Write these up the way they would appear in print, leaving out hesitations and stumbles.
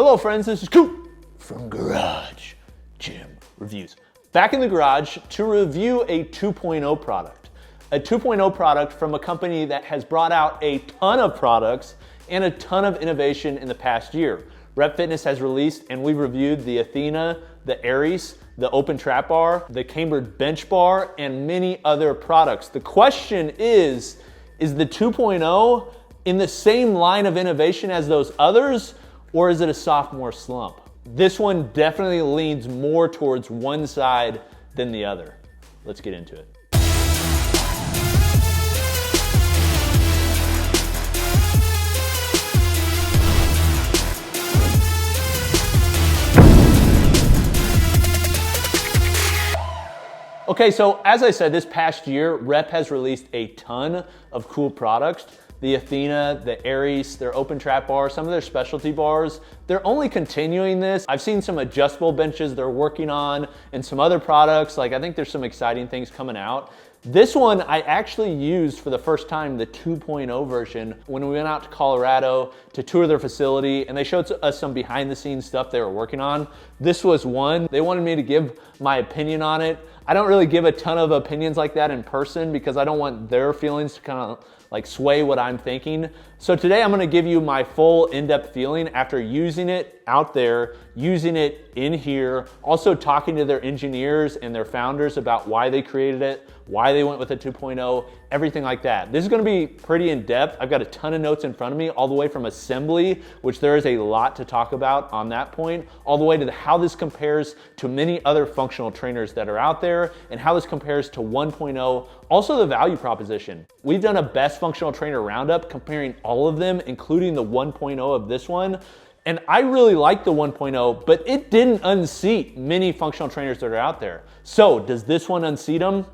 Hello friends, this is Coop from Garage Gym Reviews. Back in the garage to review a 2.0 product. A 2.0 product from a company that has brought out a ton of products and a ton of innovation in the past year. Rep Fitness has released and we've reviewed the Athena, the Aries, the Open Trap Bar, the Cambered Bench Bar, and many other products. The question is the 2.0 in the same line of innovation as those others, or is it a sophomore slump? This one definitely leans more towards one side than the other. Let's get into it. Okay, so as I said, this past year, Rep has released a ton of cool products. The Athena, the Aries, their Open Trap Bar, some of their specialty bars. They're only continuing this. I've seen some adjustable benches they're working on and some other products. Like I think there's some exciting things coming out. This one I actually used for the first time, the 2.0 version, when we went out to Colorado to tour their facility, and they showed us some behind the scenes stuff they were working on. This was one. They wanted me to give my opinion on it. I don't really give a ton of opinions like that in person because I don't want their feelings to kind of like sway what I'm thinking. So today I'm gonna give you my full in-depth feeling after using it out there, using it in here, also talking to their engineers and their founders about why they created it, why they went with a 2.0, everything like that. This is gonna be pretty in-depth. I've got a ton of notes in front of me, all the way from assembly, which there is a lot to talk about on that point, all the way to how this compares to many other functional trainers that are out there, and how this compares to 1.0, also the value proposition. We've done a best functional trainer roundup comparing all of them, including the 1.0 of this one. And I really like the 1.0, but it didn't unseat many functional trainers that are out there. So does this one unseat them?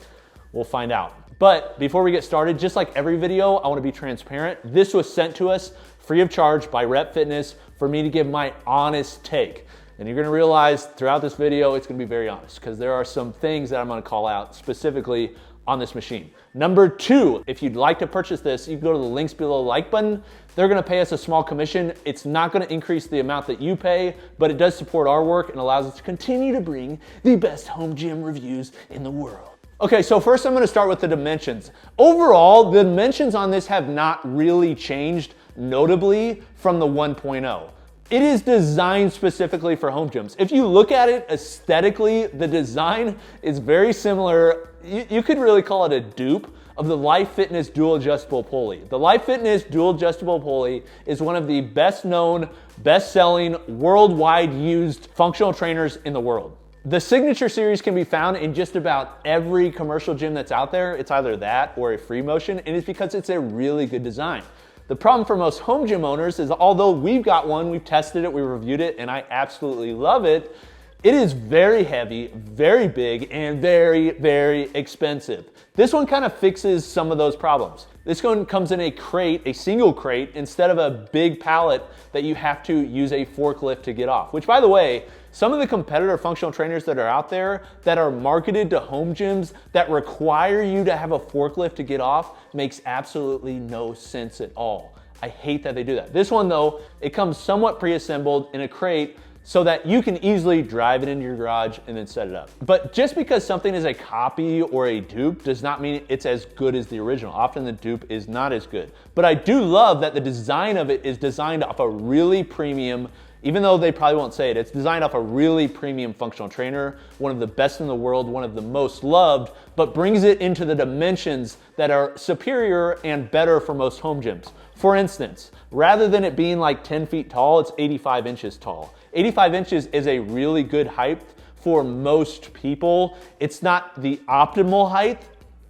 We'll find out. But before we get started, just like every video, I wanna be transparent. This was sent to us free of charge by Rep Fitness for me to give my honest take. And you're gonna realize throughout this video, it's gonna be very honest because there are some things that I'm gonna call out specifically on this machine. Number two, if you'd like to purchase this, you can go to the links below the like button. They're gonna pay us a small commission. It's not gonna increase the amount that you pay, but it does support our work and allows us to continue to bring the best home gym reviews in the world. Okay, so first I'm gonna start with the dimensions. Overall, the dimensions on this have not really changed notably from the 1.0. It is designed specifically for home gyms. If you look at it aesthetically, the design is very similar. You could really call it a dupe of the Life Fitness Dual Adjustable Pulley. The Life Fitness Dual Adjustable Pulley is one of the best known, best selling, worldwide used functional trainers in the world. The Signature Series can be found in just about every commercial gym that's out there. It's either that or a free motion, and it's because it's a really good design. The problem for most home gym owners is although we've got one, we've tested it, we reviewed it, and I absolutely love it, it is very heavy, very big, and very, very expensive. This one kind of fixes some of those problems. This one comes in a crate, a single crate, instead of a big pallet that you have to use a forklift to get off. Which, by the way, some of the competitor functional trainers that are out there that are marketed to home gyms that require you to have a forklift to get off makes absolutely no sense at all. I hate that they do that. This one though, it comes somewhat pre-assembled in a crate so that you can easily drive it into your garage and then set it up. But just because something is a copy or a dupe does not mean it's as good as the original. Often the dupe is not as good. But I do love that the design of it is designed off a really premium, even though they probably won't say it, it's designed off a really premium functional trainer, one of the best in the world, one of the most loved, but brings it into the dimensions that are superior and better for most home gyms. For instance, rather than it being like 10 feet tall, it's 85 inches tall. 85 inches is a really good height for most people. It's not the optimal height.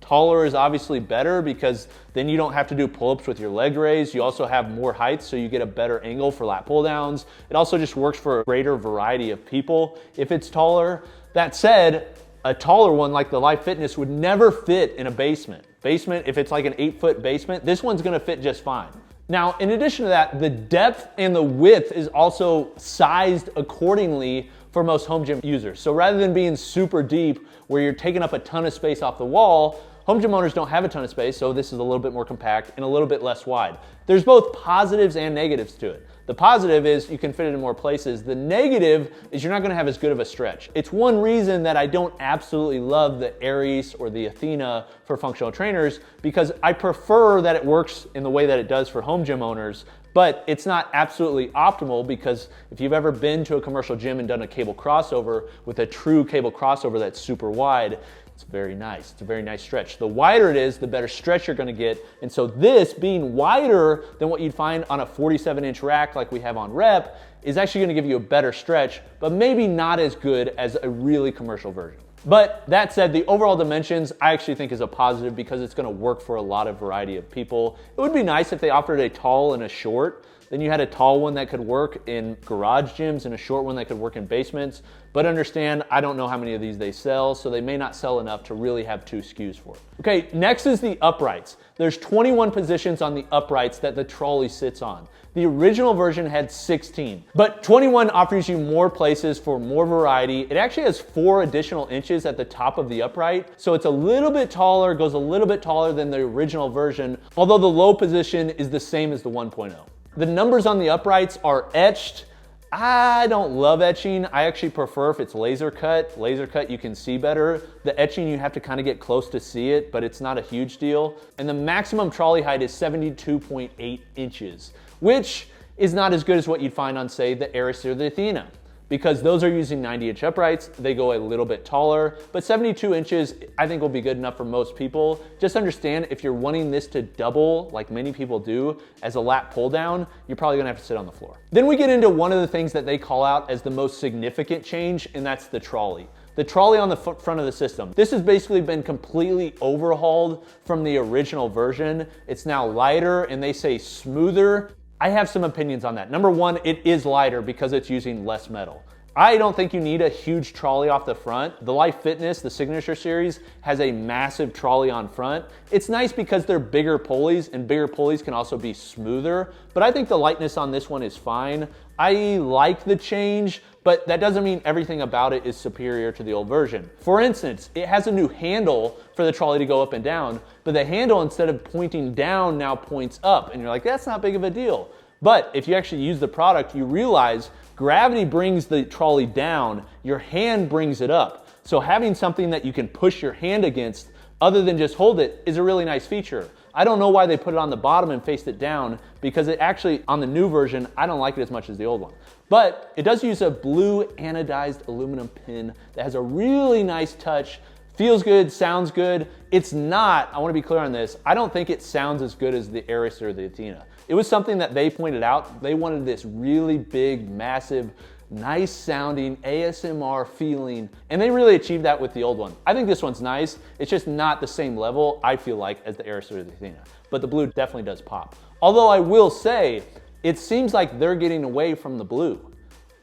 Taller is obviously better because then you don't have to do pull-ups with your leg raised. You also have more height, so you get a better angle for lat pull-downs. It also just works for a greater variety of people if it's taller. That said, a taller one like the Life Fitness would never fit in a basement. If it's like an 8-foot basement, this one's gonna fit just fine. Now, in addition to that, the depth and the width is also sized accordingly for most home gym users. So rather than being super deep where you're taking up a ton of space off the wall, home gym owners don't have a ton of space, so this is a little bit more compact and a little bit less wide. There's both positives and negatives to it. The positive is you can fit it in more places. The negative is you're not gonna have as good of a stretch. It's one reason that I don't absolutely love the Aries or the Athena for functional trainers, because I prefer that it works in the way that it does for home gym owners, but it's not absolutely optimal, because if you've ever been to a commercial gym and done a cable crossover with a true cable crossover that's super wide, it's very nice. It's a very nice stretch. The wider it is, the better stretch you're gonna get. And so this being wider than what you'd find on a 47-inch rack like we have on Rep is actually gonna give you a better stretch, but maybe not as good as a really commercial version. But that said, the overall dimensions I actually think is a positive, because it's gonna work for a lot of variety of people. It would be nice if they offered a tall and a short. Then you had a tall one that could work in garage gyms and a short one that could work in basements. But understand, I don't know how many of these they sell, so they may not sell enough to really have 2 SKUs for it. Okay, next is the uprights. There's 21 positions on the uprights that the trolley sits on. The original version had 16, but 21 offers you more places for more variety. It actually has 4 additional inches at the top of the upright, so it's a little bit taller, goes a little bit taller than the original version, although the low position is the same as the 1.0. The numbers on the uprights are etched. I don't love etching. I actually prefer if it's laser cut. Laser cut, you can see better. The etching, you have to kind of get close to see it, but it's not a huge deal. And the maximum trolley height is 72.8 inches, which is not as good as what you'd find on, say, the Aries or the Athena, because those are using 90-inch uprights. They go a little bit taller, but 72 inches I think will be good enough for most people. Just understand, if you're wanting this to double, like many people do, as a lat pull down, you're probably gonna have to sit on the floor. Then we get into one of the things that they call out as the most significant change, and that's the trolley. The trolley on the front of the system. This has basically been completely overhauled from the original version. It's now lighter, and they say smoother. I have some opinions on that. Number one, it is lighter because it's using less metal. I don't think you need a huge trolley off the front. The Life Fitness, the Signature Series, has a massive trolley on front. It's nice because they're bigger pulleys, and bigger pulleys can also be smoother, but I think the lightness on this one is fine. I like the change, but that doesn't mean everything about it is superior to the old version. For instance, it has a new handle for the trolley to go up and down, but the handle, instead of pointing down, now points up, and you're like, that's not big of a deal. But if you actually use the product, you realize gravity brings the trolley down, your hand brings it up. So having something that you can push your hand against other than just hold it is a really nice feature. I don't know why they put it on the bottom and faced it down, because it actually, on the new version, I don't like it as much as the old one. But it does use a blue anodized aluminum pin that has a really nice touch, feels good, sounds good. It's not, I wanna be clear on this, I don't think it sounds as good as the Aries or the Athena. It was something that they pointed out. They wanted this really big, massive, nice sounding ASMR feeling, and they really achieved that with the old one. I think this one's nice. It's just not the same level, I feel like, as the Aries or the Athena, but the blue definitely does pop. Although I will say, it seems like they're getting away from the blue.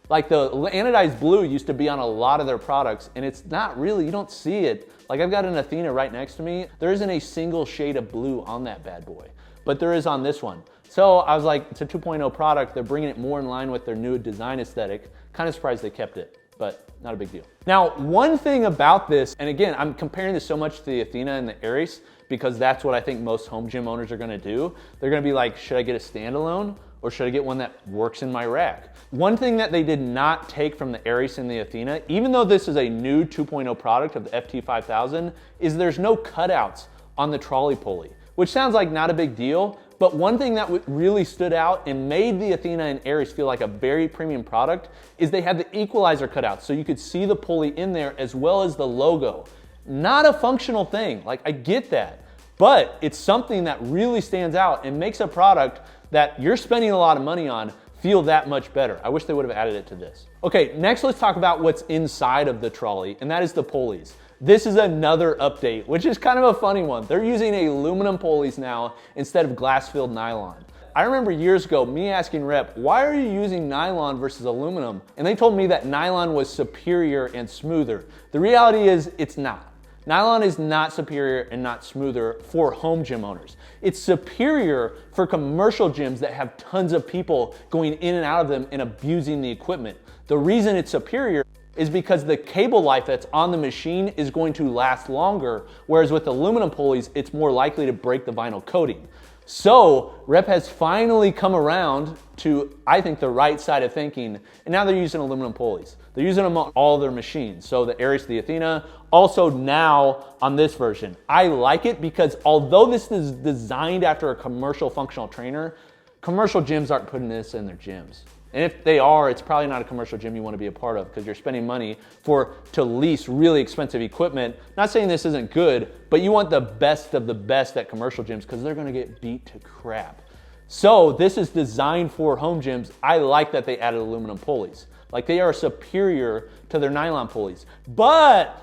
Like the anodized blue used to be on a lot of their products, and it's not really, you don't see it. Like I've got an Athena right next to me. There isn't a single shade of blue on that bad boy, but there is on this one. So I was like, it's a 2.0 product. They're bringing it more in line with their new design aesthetic. Kind of surprised they kept it, but not a big deal. Now, one thing about this, and again, I'm comparing this so much to the Athena and the Aries because that's what I think most home gym owners are gonna do. They're gonna be like, should I get a standalone or should I get one that works in my rack? One thing that they did not take from the Aries and the Athena, even though this is a new 2.0 product of the FT5000, is there's no cutouts on the trolley pulley, which sounds like not a big deal, but one thing that really stood out and made the Athena and Aries feel like a very premium product is they had the equalizer cutouts, so you could see the pulley in there as well as the logo. Not a functional thing, like I get that, but it's something that really stands out and makes a product that you're spending a lot of money on feel that much better. I wish they would have added it to this. Okay, next let's talk about what's inside of the trolley, and that is the pulleys. This is another update, which is kind of a funny one. They're using aluminum pulleys now instead of glass-filled nylon. I remember years ago me asking Rep, why are you using nylon versus aluminum? And they told me that nylon was superior and smoother. The reality is it's not. Nylon is not superior and not smoother for home gym owners. It's superior for commercial gyms that have tons of people going in and out of them and abusing the equipment. The reason it's superior is because the cable life that's on the machine is going to last longer, whereas with aluminum pulleys, it's more likely to break the vinyl coating. So Rep has finally come around to, I think, the right side of thinking, and now they're using aluminum pulleys. They're using them on all their machines. So the Aries, the Athena, also now on this version. I like it because although this is designed after a commercial functional trainer, commercial gyms aren't putting this in their gyms. And if they are, it's probably not a commercial gym you want to be a part of because you're spending money to lease really expensive equipment. Not saying this isn't good, but you want the best of the best at commercial gyms because they're going to get beat to crap. So this is designed for home gyms. I like that they added aluminum pulleys. Like, they are superior to their nylon pulleys, but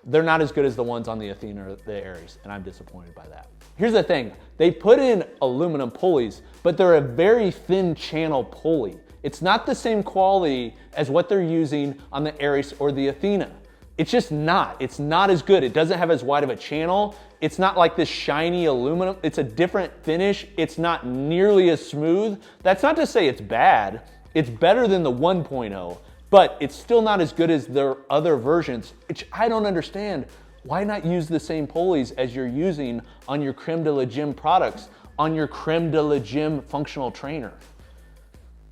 they're not as good as the ones on the Athena or the Aries, and I'm disappointed by that. Here's the thing, they put in aluminum pulleys, but they're a very thin channel pulley. It's not the same quality as what they're using on the Aries or the Athena. It's just not. It's not as good. It doesn't have as wide of a channel. It's not like this shiny aluminum. It's a different finish. It's not nearly as smooth. That's not to say it's bad. It's better than the 1.0, but it's still not as good as their other versions, which I don't understand. Why not use the same pulleys as you're using on your Creme de la Gym products, on your Creme de la Gym functional trainer?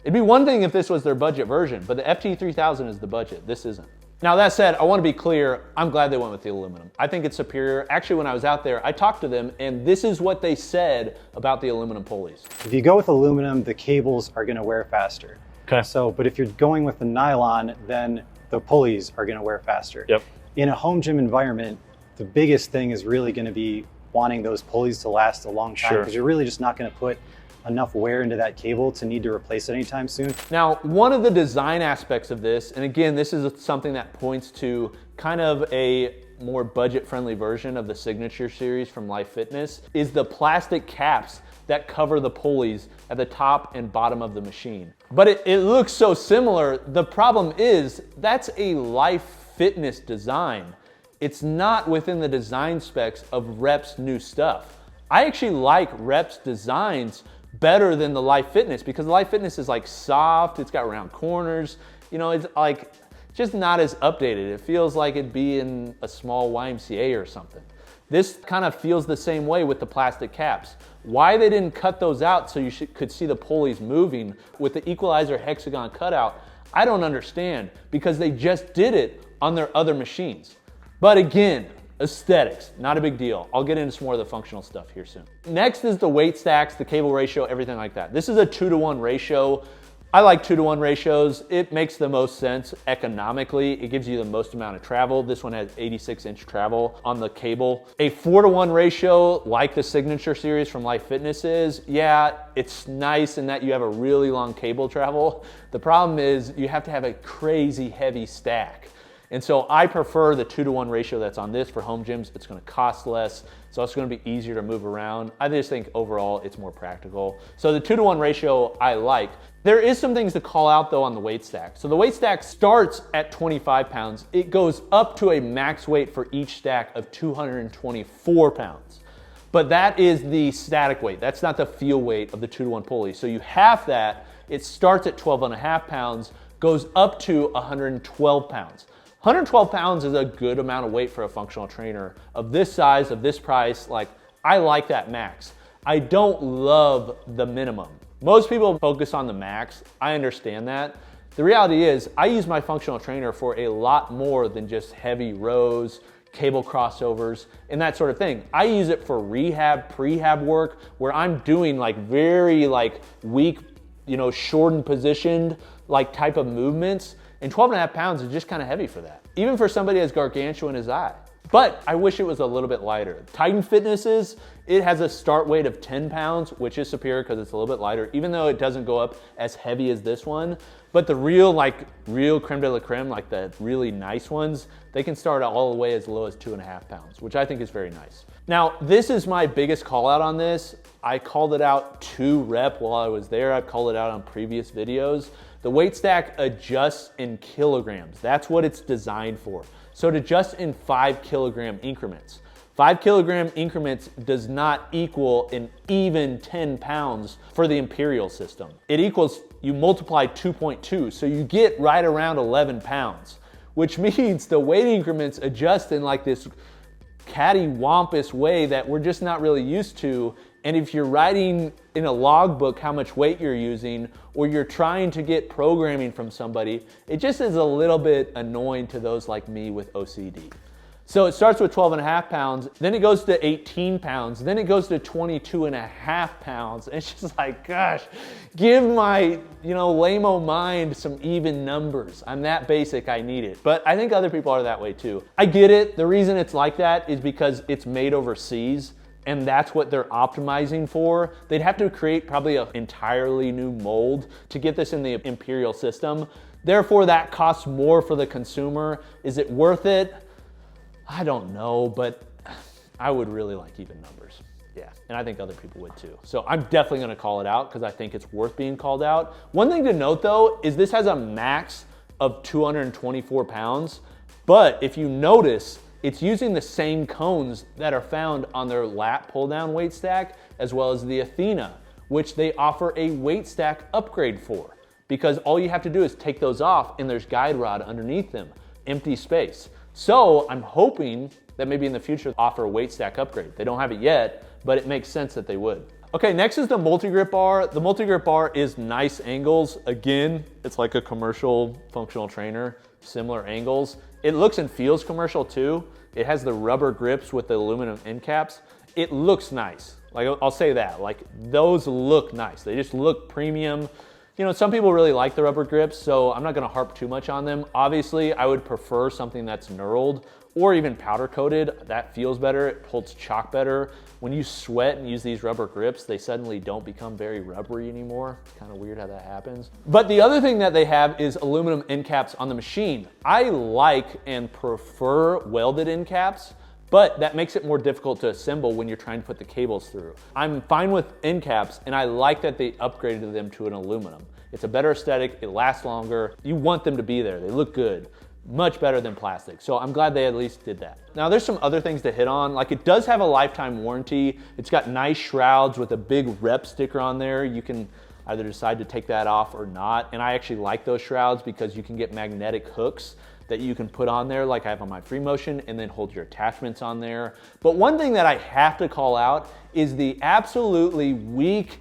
It'd be one thing if this was their budget version, but the FT3000 is the budget. This isn't. Now that said, I want to be clear, I'm glad they went with the aluminum. I think it's superior. Actually, when I was out there, I talked to them and this is what they said about the aluminum pulleys. If you go with aluminum, the cables are going to wear faster. Okay. But if you're going with the nylon, then the pulleys are going to wear faster. Yep. In a home gym environment, the biggest thing is really going to be wanting those pulleys to last a long time because you're really just not going to put enough wear into that cable to need to replace it anytime soon. Now, one of the design aspects of this, and again, this is something that points to kind of a more budget-friendly version of the Signature series from Life Fitness, is the plastic caps that cover the pulleys at the top and bottom of the machine. But it looks so similar. The problem is that's a Life Fitness design. It's not within the design specs of Rep's new stuff. I actually like Rep's designs better than the Life Fitness because the Life Fitness is like soft, it's got round corners, you know, it's like just not as updated. It feels like it'd be in a small YMCA or something. This kind of feels the same way with the plastic caps. Why they didn't cut those out so you could see the pulleys moving with the equalizer hexagon cutout, I don't understand because they just did it on their other machines. But again, aesthetics, not a big deal. I'll get into some more of the functional stuff here soon. Next is the weight stacks, the cable ratio, everything like that. This is a 2-to-1 ratio. I like 2-to-1 ratios. It makes the most sense economically. It gives you the most amount of travel. This one has 86-inch travel on the cable. A 4-to-1 ratio, like the Signature series from Life Fitness is, yeah, it's nice in that you have a really long cable travel. The problem is you have to have a crazy heavy stack. And so I prefer the 2-to-1 ratio that's on this for home gyms. It's gonna cost less. It's also gonna be easier to move around. I just think overall it's more practical. So the 2-to-1 ratio I like. There is some things to call out though on the weight stack. So the weight stack starts at 25 pounds. It goes up to a max weight for each stack of 224 pounds. But that is the static weight. That's not the feel weight of the 2-to-1 pulley. So you half that, it starts at 12.5 pounds, goes up to 112 pounds. 112 pounds is a good amount of weight for a functional trainer of this size, of this price. Like, I like that max. I don't love the minimum. Most people focus on the max. I understand that. The reality is I use my functional trainer for a lot more than just heavy rows, cable crossovers, and that sort of thing. I use it for rehab, prehab work where I'm doing like very like weak, you know, shortened positioned like type of movements. And 12.5 pounds is just kind of heavy for that, even for somebody as gargantuan as I. But I wish it was a little bit lighter. Titan Fitness's, it has a start weight of 10 pounds, which is superior because it's a little bit lighter, even though it doesn't go up as heavy as this one. But the real creme de la creme, like the really nice ones, they can start all the way as low as 2.5 pounds, which I think is very nice. Now, this is my biggest call out on this. I called it out to Rep while I was there. I've called it out on previous videos. The weight stack adjusts in kilograms. That's what it's designed for. So it adjusts in 5 kilogram increments. 5 kilogram increments does not equal an even 10 pounds for the Imperial system. It equals, you multiply 2.2, so you get right around 11 pounds, which means the weight increments adjust in like this cattywampus way that we're just not really used to. And if you're writing in a logbook how much weight you're using, or you're trying to get programming from somebody, it just is a little bit annoying to those like me with OCD. So it starts with 12.5 pounds, then it goes to 18 pounds, then it goes to 22.5 pounds. And it's just like, gosh, give my, lame-o mind some even numbers. I'm that basic, I need it. But I think other people are that way too. I get it. The reason it's like that is because it's made overseas, and that's what they're optimizing for. They'd have to create probably an entirely new mold to get this in the imperial system. Therefore, that costs more for the consumer. Is it worth it? I don't know, but I would really like even numbers. Yeah, and I think other people would too. So I'm definitely gonna call it out because I think it's worth being called out. One thing to note though, is this has a max of 224 pounds, but if you notice, it's using the same cones that are found on their lat pull down weight stack, as well as the Athena, which they offer a weight stack upgrade for, because all you have to do is take those off and there's guide rod underneath them, empty space. So I'm hoping that maybe in the future offer a weight stack upgrade. They don't have it yet, but it makes sense that they would. Okay, next is the multi-grip bar. The multi-grip bar is nice angles. Again, it's like a commercial functional trainer, similar angles. It looks and feels commercial too. It has the rubber grips with the aluminum end caps. It looks nice. Like, I'll say that, like those look nice. They just look premium. Some people really like the rubber grips, so I'm not gonna harp too much on them. Obviously, I would prefer something that's knurled or even powder coated. That feels better, it holds chalk better. When you sweat and use these rubber grips, they suddenly don't become very rubbery anymore. It's kind of weird how that happens. But the other thing that they have is aluminum end caps on the machine. I like and prefer welded end caps, but that makes it more difficult to assemble when you're trying to put the cables through. I'm fine with end caps, and I like that they upgraded them to an aluminum. It's a better aesthetic, it lasts longer. You want them to be there, they look good. Much better than plastic. So I'm glad they at least did that. Now there's some other things to hit on. Like, it does have a lifetime warranty. It's got nice shrouds with a big rep sticker on there. You can either decide to take that off or not. And I actually like those shrouds because you can get magnetic hooks that you can put on there like I have on my Free Motion, and then hold your attachments on there. But one thing that I have to call out is the absolutely weak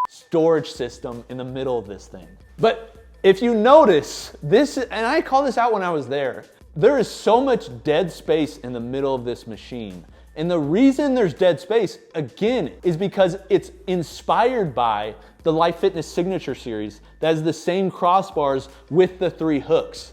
storage system in the middle of this thing. But if you notice this, and I called this out when I was there is so much dead space in the middle of this machine. And the reason there's dead space, again, is because it's inspired by the Life Fitness Signature Series that has the same crossbars with the 3 hooks.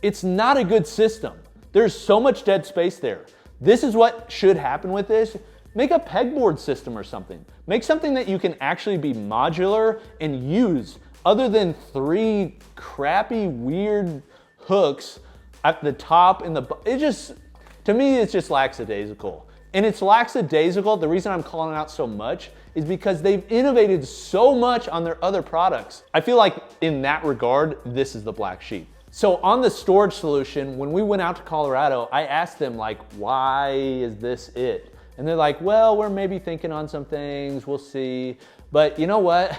It's not a good system. There's so much dead space there. This is what should happen with this. Make a pegboard system or something. Make something that you can actually be modular and use, other than 3 crappy, weird hooks at the top and to me, it's just lackadaisical. And it's lackadaisical, the reason I'm calling it out so much is because they've innovated so much on their other products. I feel like in that regard, this is the black sheep. So on the storage solution, when we went out to Colorado, I asked them like, why is this it? And they're like, well, we're maybe thinking on some things, we'll see. But you know what?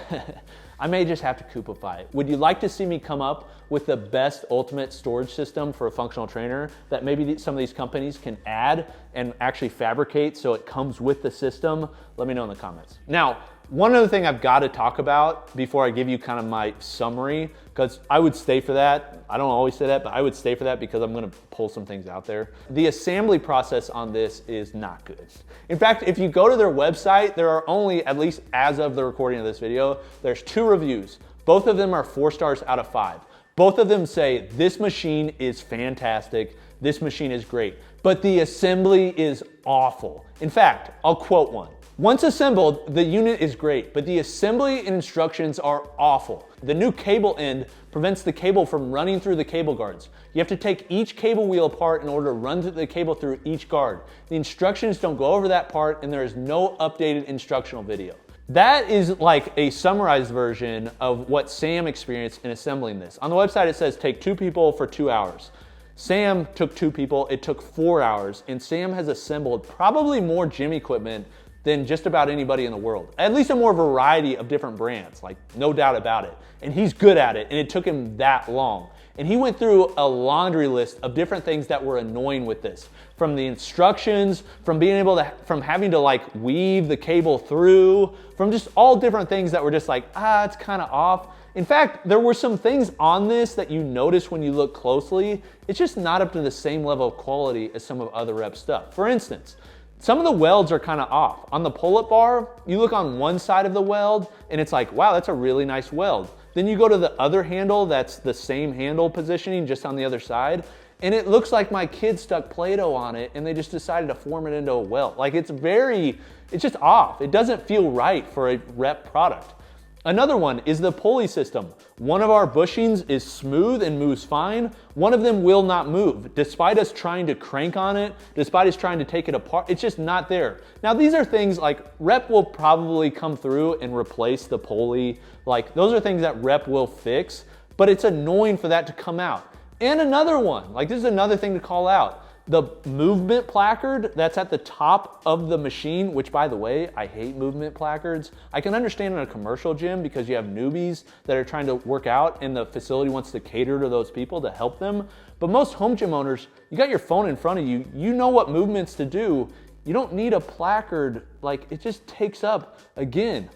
I may just have to Coopify it. Would you like to see me come up with the best ultimate storage system for a functional trainer that maybe some of these companies can add and actually fabricate so it comes with the system? Let me know in the comments. Now, one other thing I've got to talk about before I give you kind of my summary, because I would stay for that. I don't always say that, but I would stay for that because I'm going to pull some things out there. The assembly process on this is not good. In fact, if you go to their website, there are only, at least as of the recording of this video, there's 2 reviews. Both of them are 4 stars out of 5. Both of them say this machine is fantastic, this machine is great, but the assembly is awful. In fact, I'll quote one. Once assembled, the unit is great, but the assembly instructions are awful. The new cable end prevents the cable from running through the cable guards. You have to take each cable wheel apart in order to run the cable through each guard. The instructions don't go over that part, and there is no updated instructional video. That is like a summarized version of what Sam experienced in assembling this. On the website, it says take 2 people for 2 hours. Sam took 2 people, it took 4 hours, and Sam has assembled probably more gym equipment than just about anybody in the world. At least a more variety of different brands, like no doubt about it. And he's good at it, and it took him that long. And he went through a laundry list of different things that were annoying with this. From the instructions, from having to like weave the cable through, from just all different things that were just like, it's kind of off. In fact, there were some things on this that you notice when you look closely. It's just not up to the same level of quality as some of other Rep stuff. For instance, some of the welds are kind of off. On the pull-up bar, you look on one side of the weld and it's like, wow, that's a really nice weld. Then you go to the other handle that's the same handle positioning just on the other side, and it looks like my kid stuck Play-Doh on it and they just decided to form it into a weld. Like it's just off. It doesn't feel right for a Rep product. Another one is the pulley system. One of our bushings is smooth and moves fine. One of them will not move. Despite us trying to crank on it, despite us trying to take it apart, it's just not there. Now these are things like Rep will probably come through and replace the pulley. Like those are things that Rep will fix, but it's annoying for that to come out. And another one, like this is another thing to call out. The movement placard that's at the top of the machine, which by the way, I hate movement placards. I can understand in a commercial gym because you have newbies that are trying to work out and the facility wants to cater to those people to help them. But most home gym owners, you got your phone in front of you, you know what movements to do. You don't need a placard, like it just takes up, again,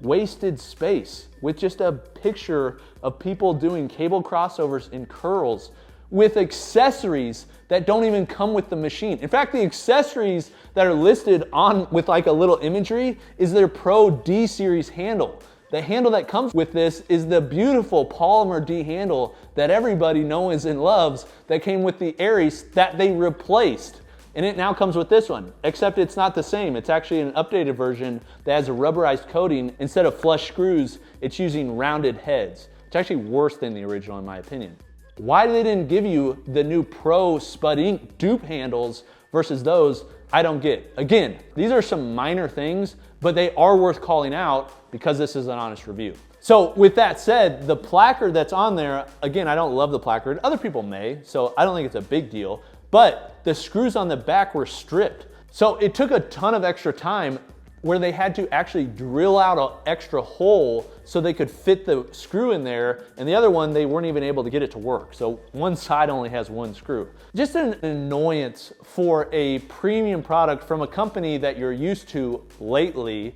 wasted space with just a picture of people doing cable crossovers and curls with accessories that don't even come with the machine. In fact, the accessories that are listed on with like a little imagery is their Pro D series handle. The handle that comes with this is the beautiful polymer D handle that everybody knows and loves that came with the Aries that they replaced. And it now comes with this one, except it's not the same. It's actually an updated version that has a rubberized coating. Instead of flush screws, it's using rounded heads. It's actually worse than the original in my opinion. Why they didn't give you the new Pro Spud Ink dupe handles versus those, I don't get. Again, these are some minor things, but they are worth calling out because this is an honest review. So with that said, the placard that's on there, again, I don't love the placard. Other people may, so I don't think it's a big deal, but the screws on the back were stripped. So it took a ton of extra time where they had to actually drill out an extra hole so they could fit the screw in there, and the other one, they weren't even able to get it to work. So one side only has one screw. Just an annoyance for a premium product from a company that you're used to lately,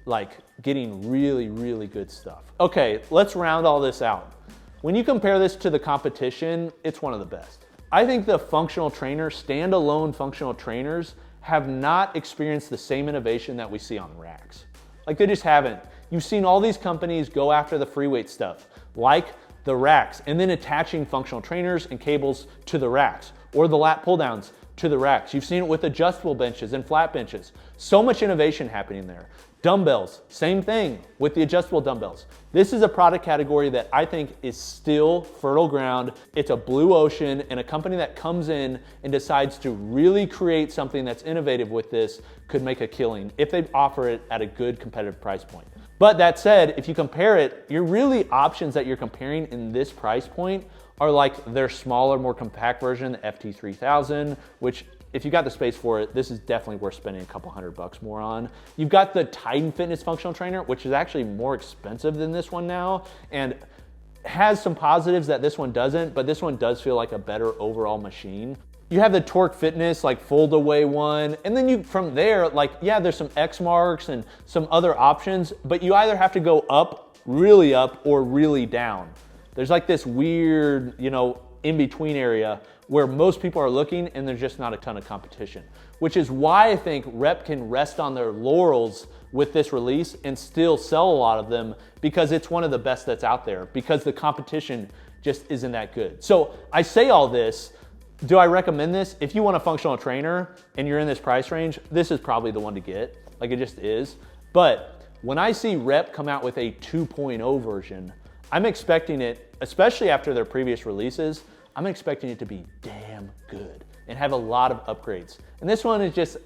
like getting really, really good stuff. Okay, let's round all this out. When you compare this to the competition, it's one of the best. I think the functional trainers, standalone functional trainers, have not experienced the same innovation that we see on racks. Like they just haven't. You've seen all these companies go after the free weight stuff, like the racks, and then attaching functional trainers and cables to the racks, or the lat pull downs to the racks. You've seen it with adjustable benches and flat benches. So much innovation happening there. Dumbbells, same thing with the adjustable dumbbells. This is a product category that I think is still fertile ground. It's a blue ocean, and a company that comes in and decides to really create something that's innovative with this could make a killing if they offer it at a good competitive price point. But that said, if you compare it, your really options that you're comparing in this price point are like their smaller, more compact version, the FT3000, which if you got the space for it, this is definitely worth spending a couple $100 more on. You've got the Titan Fitness functional trainer, which is actually more expensive than this one now, and has some positives that this one doesn't, but this one does feel like a better overall machine. You have the Torque Fitness, like fold away one, and then from there, like, yeah, there's some X marks and some other options, but you either have to go up, or really down. There's like this weird, in-between area where most people are looking and there's just not a ton of competition, which is why I think Rep can rest on their laurels with this release and still sell a lot of them, because it's one of the best that's out there, because the competition just isn't that good. So I say all this, do I recommend this? If you want a functional trainer and you're in this price range, this is probably the one to get, like it just is. But when I see Rep come out with a 2.0 version, I'm expecting it, especially after their previous releases, I'm expecting it to be damn good and have a lot of upgrades. And this one is just,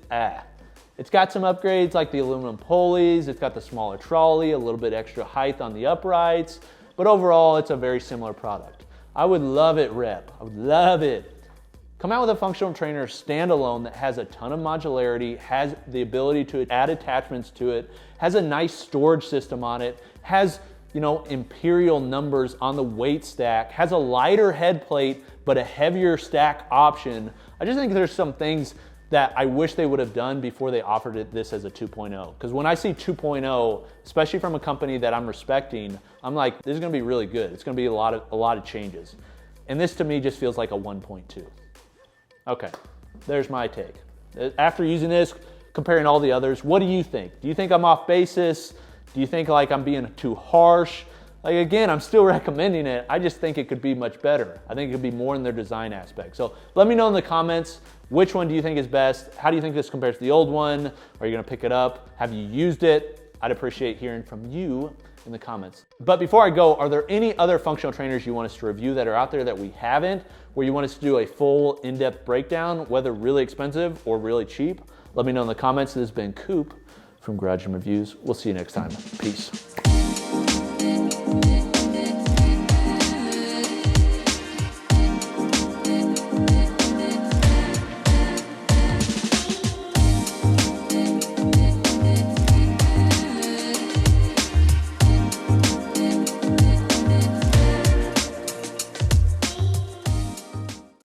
It's got some upgrades like the aluminum pulleys, it's got the smaller trolley, a little bit extra height on the uprights, but overall it's a very similar product. I would love it, Rep. I would love it Come out with a functional trainer standalone that has a ton of modularity, has the ability to add attachments to it, has a nice storage system on it, has, you know, imperial numbers on the weight stack, has a lighter head plate, but a heavier stack option. I just think there's some things that I wish they would have done before they offered this as a 2.0. Because when I see 2.0, especially from a company that I'm respecting, I'm like, this is gonna be really good. It's gonna be a lot of changes. And this to me just feels like a 1.2. Okay, there's my take. After using this, comparing all the others, what do you think? Do you think I'm off basis? Do you think like I'm being too harsh? Like again, I'm still recommending it. I just think it could be much better. I think it could be more in their design aspect. So let me know in the comments, which one do you think is best? How do you think this compares to the old one? Are you gonna pick it up? Have you used it? I'd appreciate hearing from you in the comments. But before I go, are there any other functional trainers you want us to review that are out there that we haven't, where you want us to do a full in-depth breakdown, whether really expensive or really cheap? Let me know in the comments. This has been Coop from Garage Gym Reviews. We'll see you next time. Peace.